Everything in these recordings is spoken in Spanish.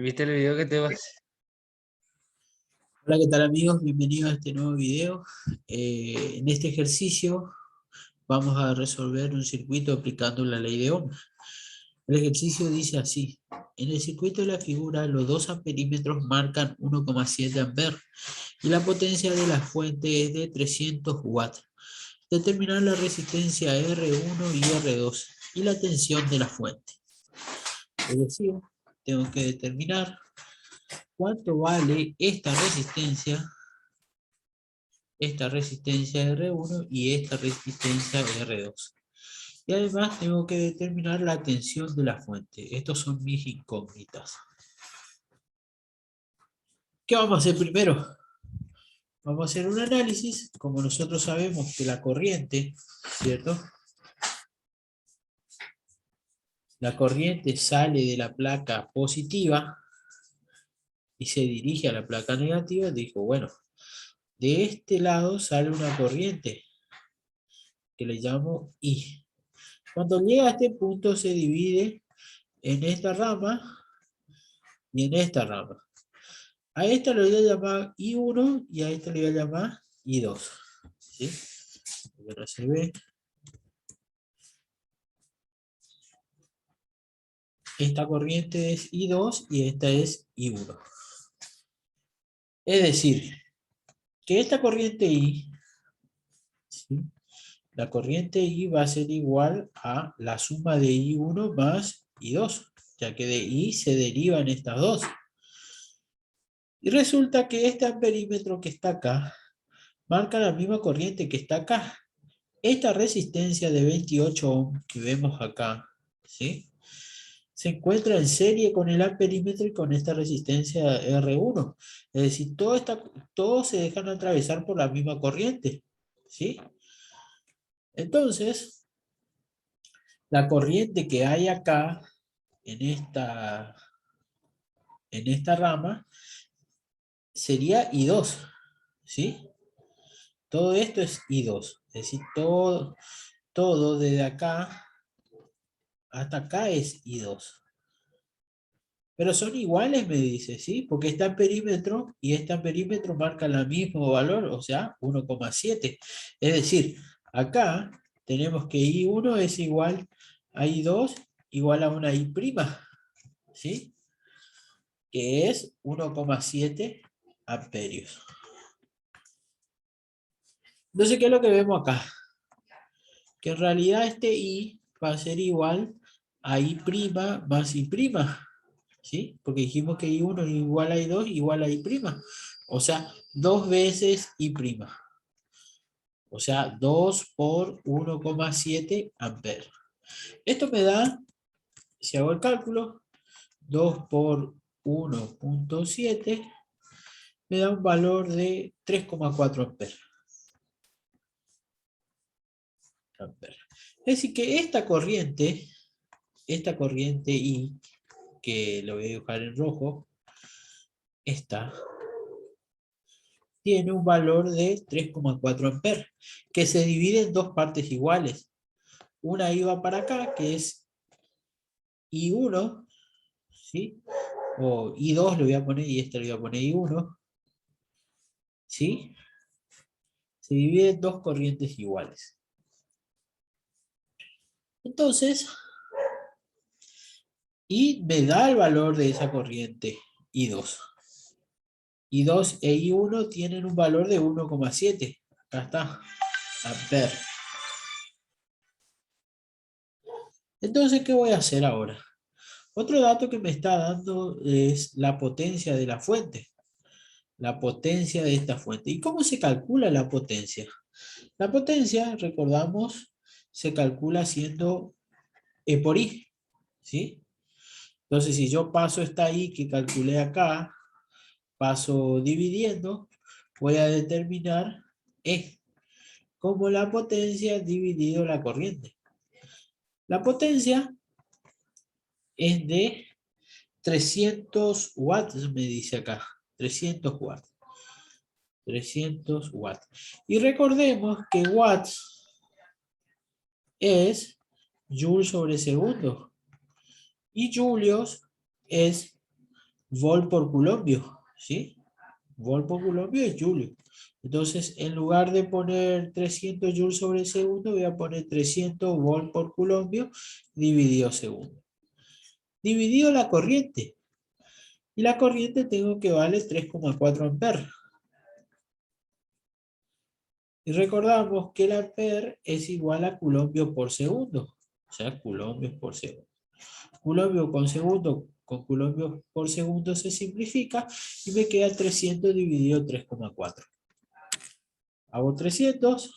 ¿Viste el video que te pasé? Hola, ¿qué tal amigos? Bienvenidos a este nuevo video. En este ejercicio vamos a resolver un circuito aplicando la ley de Ohm. El ejercicio dice así: en el circuito de la figura los dos amperímetros marcan 1,7 amperes y la potencia de la fuente es de 300 watts. Determinar la resistencia R1 y R2 y la tensión de la fuente. Es decir, tengo que determinar cuánto vale esta resistencia R1 y esta resistencia R2. Y además tengo que determinar la tensión de la fuente. Estos son mis incógnitas. ¿Qué vamos a hacer primero? Vamos a hacer un análisis. Como nosotros sabemos que la corriente, ¿cierto? La corriente sale de la placa positiva y se dirige a la placa negativa. Dijo, bueno, de este lado sale una corriente que le llamo I. Cuando llega a este punto se divide en esta rama y en esta rama. A esta le voy a llamar I1 y a esta le voy a llamar I2. ¿Sí? Ahora se ve. Esta corriente es I2 y esta es I1. Es decir, que esta corriente I, ¿sí? La corriente I va a ser igual a la suma de I1 más I2, ya que de I se derivan estas dos. Y resulta que este amperímetro que está acá marca la misma corriente que está acá. Esta resistencia de 28 ohm que vemos acá, ¿sí? Se encuentra en serie con el amperímetro y con esta resistencia R1. Es decir, todos se dejan atravesar por la misma corriente, ¿sí? Entonces, la corriente que hay acá en esta rama sería I2, ¿sí? Todo esto es I2, es decir, todo desde acá hasta acá es I2. Pero son iguales, me dice, ¿sí? Porque este amperímetro y este amperímetro marcan el mismo valor, o sea, 1,7. Es decir, acá tenemos que I1 es igual a I2 igual a una I', ¿sí? Que es 1,7 amperios. Entonces, ¿qué es lo que vemos acá? Que en realidad este I va a ser igual a I' más I', ¿sí? Porque dijimos que I1 es igual a I2 igual a I'. O sea, 2 veces I'. O sea, 2 por 1,7 amperes. Esto me da, si hago el cálculo, 2 por 1,7 me da un valor de 3,4 amperes. Es decir que esta corriente I, que lo voy a dibujar en rojo, esta, tiene un valor de 3,4 amperes, que se divide en dos partes iguales. Una iba para acá, que es I1, ¿sí? O I2 le voy a poner, y esta le voy a poner I1, ¿sí? Se divide en dos corrientes iguales. Entonces, I me da el valor de esa corriente, I2. I2 e I1 tienen un valor de 1,7. Acá está, amper. Entonces, ¿qué voy a hacer ahora? Otro dato que me está dando es la potencia de la fuente. La potencia de esta fuente. ¿Y cómo se calcula la potencia? La potencia, recordamos, se calcula haciendo E por I, ¿sí? Entonces, si yo paso esta I que calculé acá, paso dividiendo, voy a determinar E como la potencia dividido la corriente. La potencia es de 300 watts, me dice acá. 300 watts. 300 watts. Y recordemos que watts es joule sobre segundo. Y julios es volt por culombio, ¿sí? Volt por culombio es joule. Entonces, en lugar de poner 300 joules sobre segundo, voy a poner 300 volt por culombio dividido segundo. Dividido la corriente. Y la corriente tengo que vale 3,4 amperes. Y recordamos que el ampere es igual a culombio por segundo. O sea, culombios por segundo. Culombio con segundo con culombio por segundo se simplifica y me queda 300 dividido 3,4. Hago 300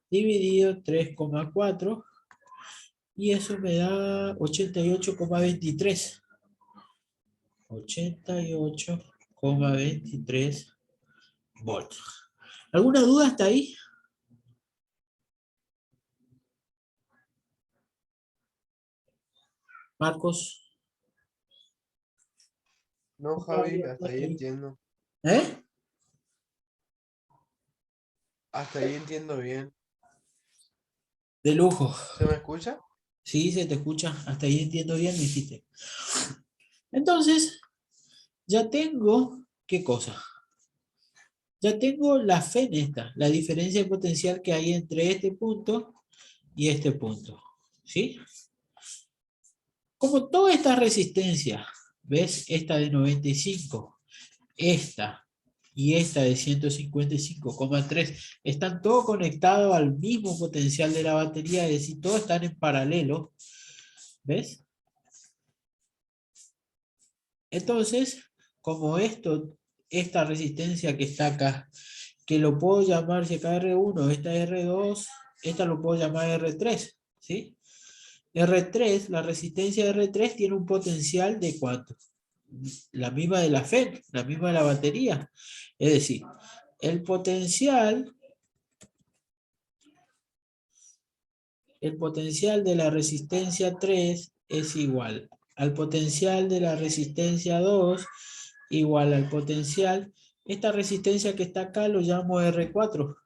dividido 3,4 y eso me da 88,23. 88,23 volts. ¿Alguna duda hasta ahí? Marcos. No, Javi, hasta ahí entiendo. ¿Eh? Hasta ahí entiendo bien. De lujo. ¿Se me escucha? Sí, se te escucha. Hasta ahí entiendo bien, me dijiste. Entonces, ya tengo, ¿qué cosa? Ya tengo la fe en esta, la diferencia de potencial que hay entre este punto y este punto. ¿Sí? Como toda esta resistencia, ¿ves? Esta de 95, esta y esta de 155,3, están todos conectados al mismo potencial de la batería, es decir, todos están en paralelo. ¿Ves? Entonces, como esta resistencia que está acá, que lo puedo llamar, si acá R1, esta es R2, esta lo puedo llamar R3, ¿sí? R3, la resistencia de R3 tiene un potencial de ¿cuánto? La misma de la FET, la misma de la batería. Es decir, el potencial de la resistencia 3 es igual al potencial de la resistencia 2 igual al potencial. Esta resistencia que está acá lo llamo R4.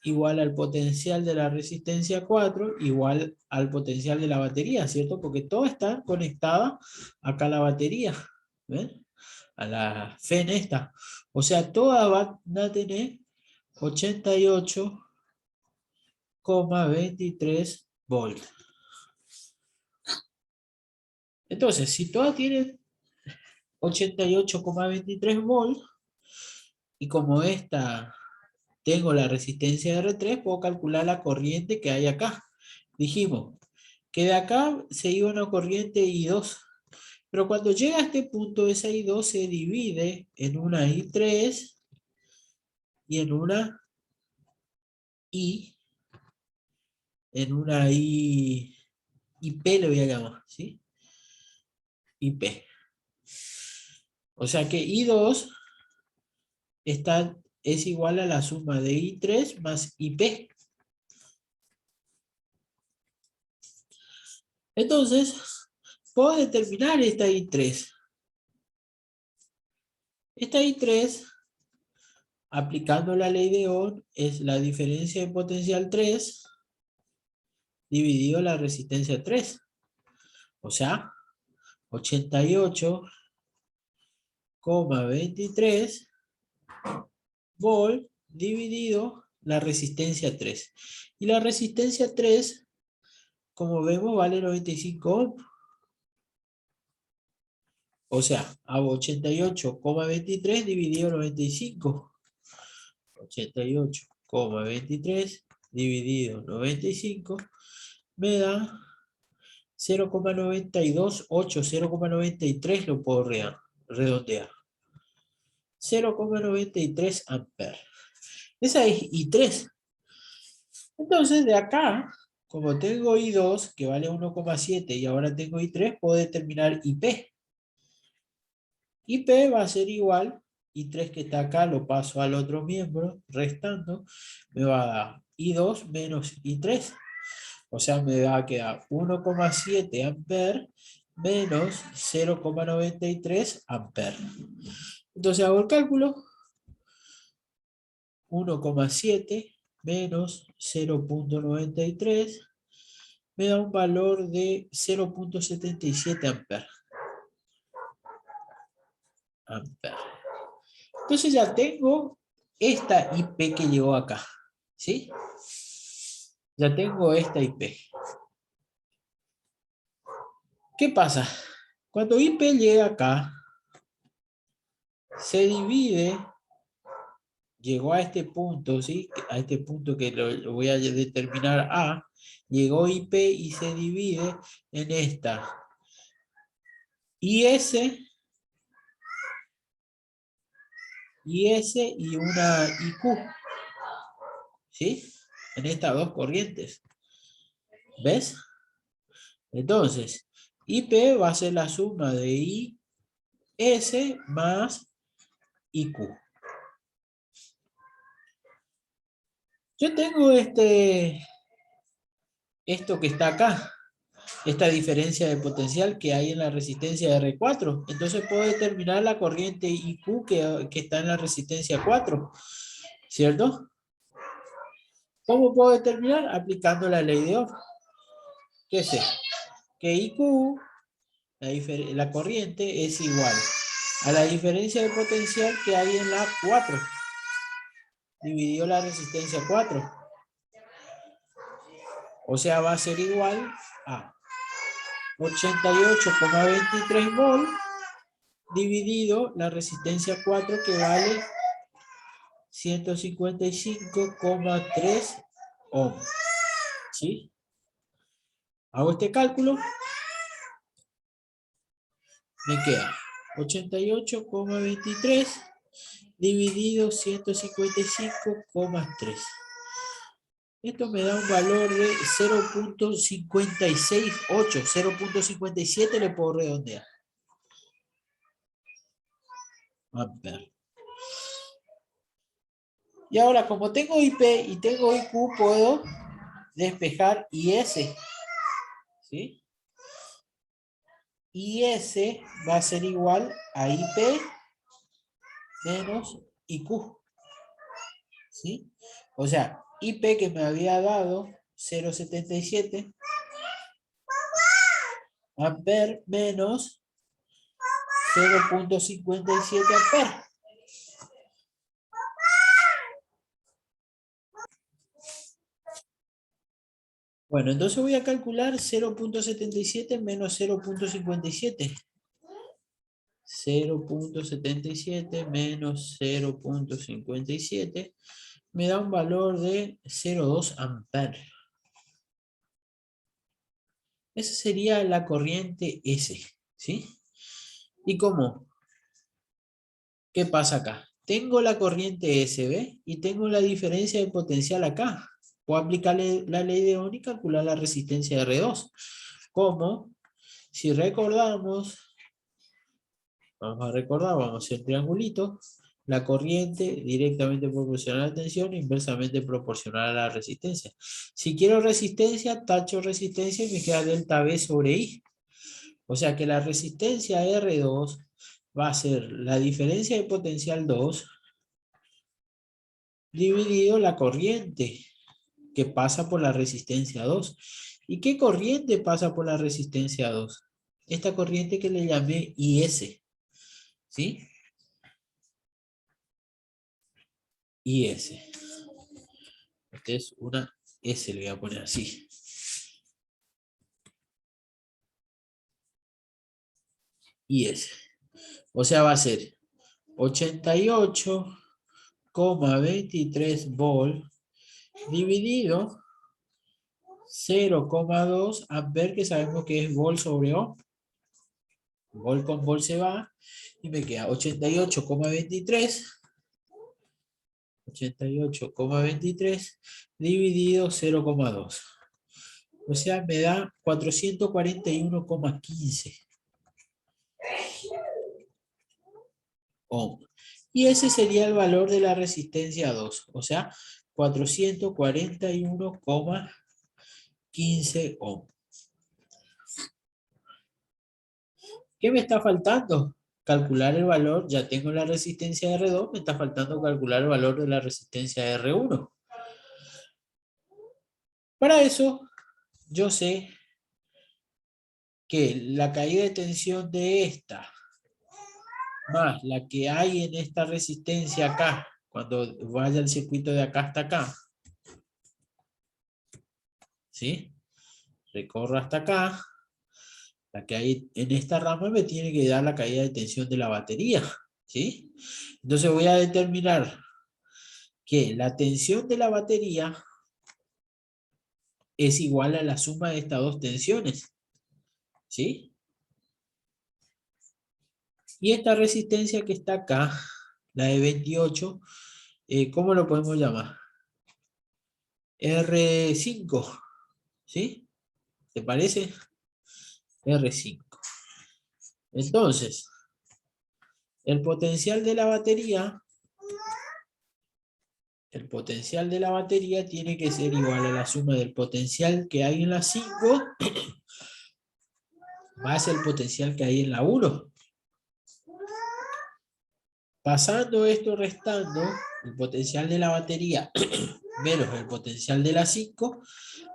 Igual al potencial de la resistencia 4, igual al potencial de la batería, ¿cierto? Porque todo está conectado acá a la batería, ¿ven? A la FEN esta. O sea, todas van a tener 88,23 volts. Entonces, si todas tienen 88,23 volts, y como esta tengo la resistencia de R3, puedo calcular la corriente que hay acá. Dijimos que de acá se iba una corriente I2, pero cuando llega a este punto, esa I2 se divide en una I3 y en una I, IP le voy a llamar, ¿sí? IP. O sea que I2 es igual a la suma de I3 más IP. Entonces, puedo determinar esta I3. Esta I3, aplicando la ley de Ohm, es la diferencia de potencial 3 dividido la resistencia 3. O sea, 88,23 volt dividido la resistencia 3. Y la resistencia 3, como vemos, vale 95 ohms. O sea, hago 88,23 dividido 95. 88,23 dividido 95 me da 0,928, 0,93 lo puedo redondear. 0,93 amperes. Esa es I3. Entonces, de acá, como tengo I2, que vale 1,7, y ahora tengo I3, puedo determinar IP. IP va a ser igual, I3 que está acá lo paso al otro miembro, restando, me va a dar I2 menos I3. O sea, me va a quedar 1,7 amperes menos 0,93 amperes. Entonces hago el cálculo. 1,7 menos 0,93 me da un valor de 0.77 amperes. Entonces ya tengo esta IP que llegó acá, ¿sí? Ya tengo esta IP. ¿Qué pasa? Cuando IP llega acá, se divide, llegó a este punto, ¿sí? A este punto que lo voy a determinar A, llegó IP y se divide en esta. IS y una IQ, ¿sí? En estas dos corrientes. ¿Ves? Entonces, IP va a ser la suma de IS más IQ. Yo tengo esto que está acá, esta diferencia de potencial que hay en la resistencia R4. Entonces puedo determinar la corriente IQ que está en la resistencia 4, ¿cierto? ¿Cómo puedo determinar? Aplicando la ley de Ohm. ¿Qué sé? Que IQ, la corriente, es igual a la diferencia de potencial que hay en la 4, dividido la resistencia 4. O sea, va a ser igual a 88,23 volt dividido la resistencia 4 que vale 155,3 ohm. ¿Sí? Hago este cálculo. Me queda 88,23 dividido 155,3. Esto me da un valor de 0.568. 0.57 le puedo redondear. Amper. Y ahora, como tengo IP y tengo IQ, puedo despejar IS. ¿Sí? IS va a ser igual a IP menos IQ. ¿Sí? O sea, IP que me había dado 0.77 amper menos 0.57 amper. Bueno, entonces voy a calcular 0.77 menos 0.57. 0.77 menos 0.57 me da un valor de 0.2 amperes. Esa sería la corriente S, ¿sí? ¿Y cómo? ¿Qué pasa acá? Tengo la corriente SB y tengo la diferencia de potencial acá. Puedo aplicarle la ley de Ohm y calcular la resistencia de R2. ¿Cómo? Si recordamos, vamos a recordar, vamos a hacer triangulito. La corriente directamente proporcional a la tensión, inversamente proporcional a la resistencia. Si quiero resistencia, tacho resistencia y me queda delta V sobre I. O sea que la resistencia R2 va a ser la diferencia de potencial 2 dividido la corriente que pasa por la resistencia 2. ¿Y qué corriente pasa por la resistencia 2? Esta corriente que le llamé IS. ¿Sí? IS. Esta es una S, le voy a poner así. IS. O sea, va a ser 88,23 volt dividido 0,2 amper, que sabemos que es volt sobre ohm. Volt con volt se va y me queda 88,23 dividido 0,2. O sea, me da 441,15 ohm. Y ese sería el valor de la resistencia 2. O sea, 441,15 ohm. ¿Qué me está faltando? Calcular el valor, ya tengo la resistencia de R2, me está faltando calcular el valor de la resistencia de R1. Para eso, yo sé que la caída de tensión de esta, más la que hay en esta resistencia acá, cuando vaya el circuito de acá hasta acá, ¿sí? Recorro hasta acá, la que hay en esta rama me tiene que dar la caída de tensión de la batería, ¿sí? Entonces voy a determinar que la tensión de la batería es igual a la suma de estas dos tensiones, ¿sí? Y esta resistencia que está acá, la de 28, ¿cómo lo podemos llamar? R5, ¿sí? ¿Te parece? R5. Entonces, el potencial de la batería tiene que ser igual a la suma del potencial que hay en la 5 más el potencial que hay en la 1. Pasando esto restando, el potencial de la batería menos el potencial de la 5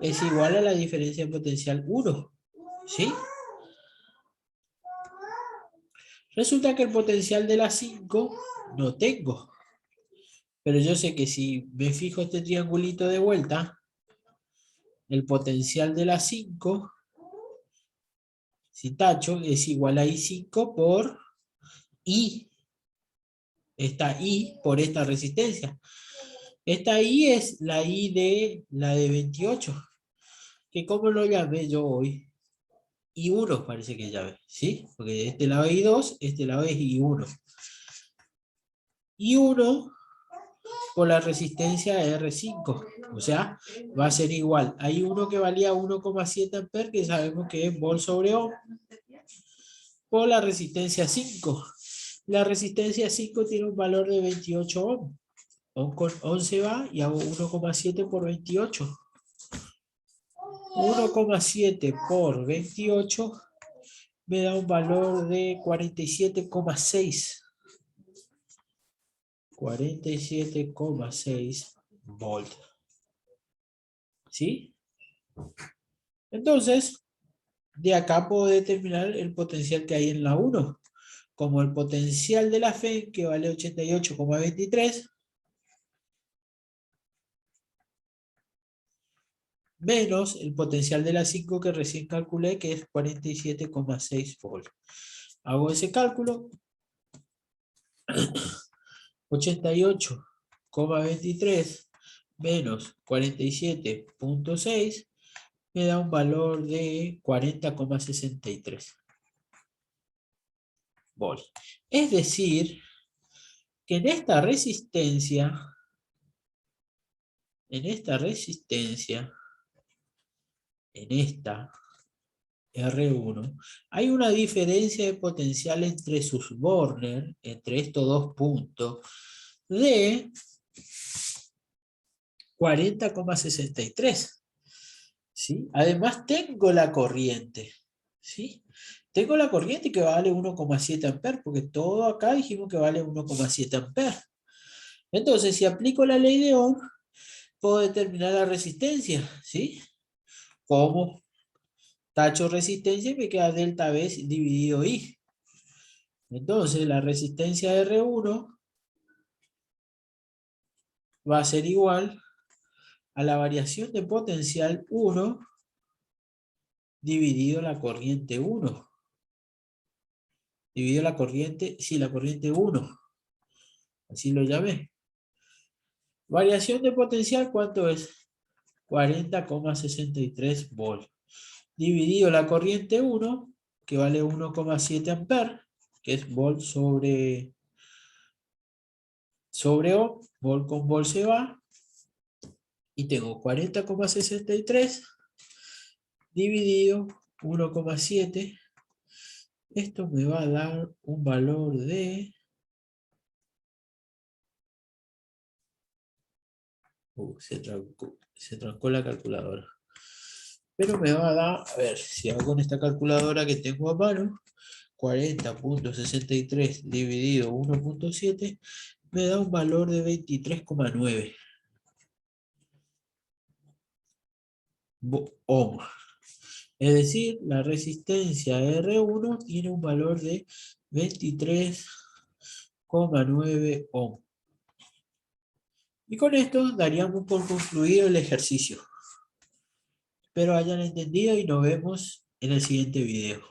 es igual a la diferencia de potencial 1. ¿Sí? Resulta que el potencial de la 5 no tengo. Pero yo sé que si me fijo este triangulito de vuelta, el potencial de la 5, si tacho, es igual a I5 por I. Esta I por esta resistencia. Esta I es la I de la de 28. Que como lo llamé yo hoy, I1 parece que llame, ¿sí? Porque de este lado es I2, este lado es I1. I1 por la resistencia R5. O sea, va a ser igual. Hay uno que valía 1,7 amperes, que sabemos que es volt sobre ohm, por la resistencia 5. La resistencia 5 tiene un valor de 28 ohm. Ohm con 11 va y hago 1,7 por 28. 1,7 por 28 me da un valor de 47,6. 47,6 volt. ¿Sí? Entonces, de acá puedo determinar el potencial que hay en la 1. Como el potencial de la FEN, que vale 88,23, menos el potencial de la 5 que recién calculé, que es 47,6 volt. Hago ese cálculo. 88,23 menos 47,6 me da un valor de 40,63 volts. Es decir, que en esta resistencia, en esta R1, hay una diferencia de potencial entre sus Borner, entre estos dos puntos, de 40,63. ¿Sí? Además tengo la corriente. ¿Sí? Tengo la corriente que vale 1,7 amperes, porque todo acá dijimos que vale 1,7 amperes. Entonces, si aplico la ley de Ohm, puedo determinar la resistencia. ¿Sí? ¿Cómo? Tacho resistencia y me queda delta V dividido I. Entonces, la resistencia R1 va a ser igual a la variación de potencial 1 dividido la corriente 1. Dividido la corriente, sí, la corriente 1. Así lo llamé. Variación de potencial, ¿cuánto es? 40,63 volt. Dividido la corriente 1, que vale 1,7 amperes, que es volt sobre ohm, volt con volt se va, y tengo 40,63 dividido 1,7. Esto me va a dar un valor de... se trancó la calculadora. Pero me va a dar, a ver, si hago con esta calculadora que tengo a mano, 40,63 dividido 1,7, me da un valor de 23,9 ohm. Es decir, la resistencia R1 tiene un valor de 23,9 ohm. Y con esto daríamos por concluido el ejercicio. Espero hayan entendido y nos vemos en el siguiente video.